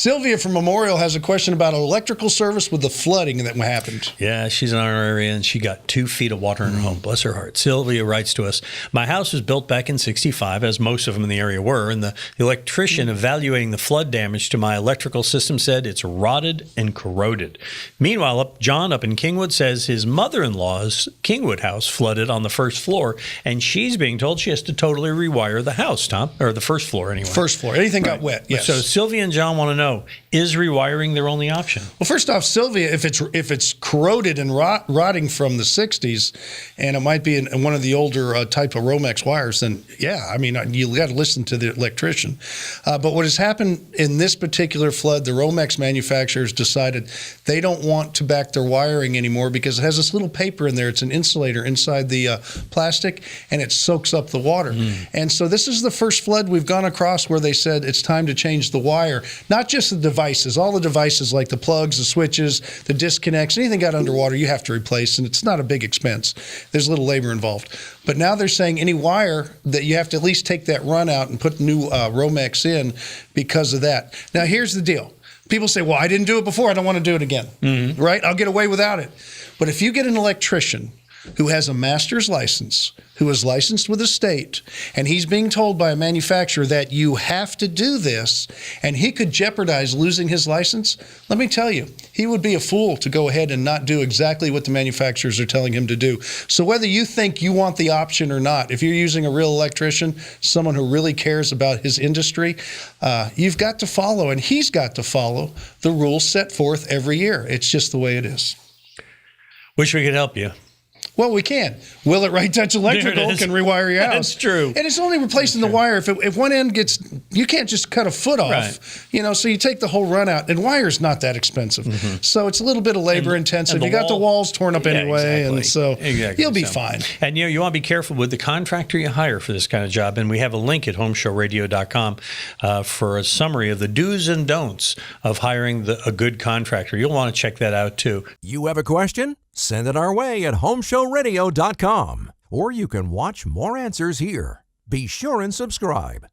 Sylvia from Memorial has a question about electrical service with the flooding that happened. Yeah, she's in our area, and she got 2 feet of water in her home. Bless her heart. Sylvia writes to us, my house was built back in 65, as most of them in the area were, and the electrician evaluating the flood damage to my electrical system said it's rotted and corroded. Meanwhile, John up in Kingwood says his mother-in-law's Kingwood house flooded on the first floor, and she's being told she has to totally rewire the house, Tom, or the first floor anyway. First floor. Anything got wet, yes. So Sylvia and John want to know, is rewiring their only option? Well, first off, Sylvia, if it's corroded and rotting from the 60s, and it might be in one of the older type of Romex wires, then yeah, I mean, you got to listen to the electrician. But what has happened in this particular flood, the Romex manufacturers decided they don't want to back their wiring anymore because it has this little paper in there. It's an insulator inside the plastic, and it soaks up the water. And so this is the first flood we've gone across where they said it's time to change the wire, not just the devices, all the devices like the plugs, the switches, the disconnects, anything got underwater you have to replace, and it's not a big expense. There's a little labor involved. But now they're saying any wire that you have to at least take that run out and put new Romex in because of that. Now here's the deal. People say, well, I didn't do it before, I don't want to do it again, right? I'll get away without it. But if you get an electrician who has a master's license, who is licensed with the state, and he's being told by a manufacturer that you have to do this, and he could jeopardize losing his license, let me tell you, he would be a fool to go ahead and not do exactly what the manufacturers are telling him to do. So whether you think you want the option or not, if you're using a real electrician, someone who really cares about his industry, you've got to follow, and he's got to follow the rules set forth every year. It's just the way it is. Wish we could help you. Well, we can. Will It Right Touch Electrical can rewire your house. That's true. And it's only replacing the wire. If one end gets, you can't just cut a foot off, so you take the whole run out. And wire's not that expensive. So it's a little bit of labor intensive. You got the walls torn up anyway, and so you'll be fine. And you want to be careful with the contractor you hire for this kind of job. And we have a link at HomeShowRadio.com for a summary of the do's and don'ts of hiring a good contractor. You'll want to check that out too. You have a question? Send it our way at HomeShowRadio.com, or you can watch more answers here. Be sure and subscribe.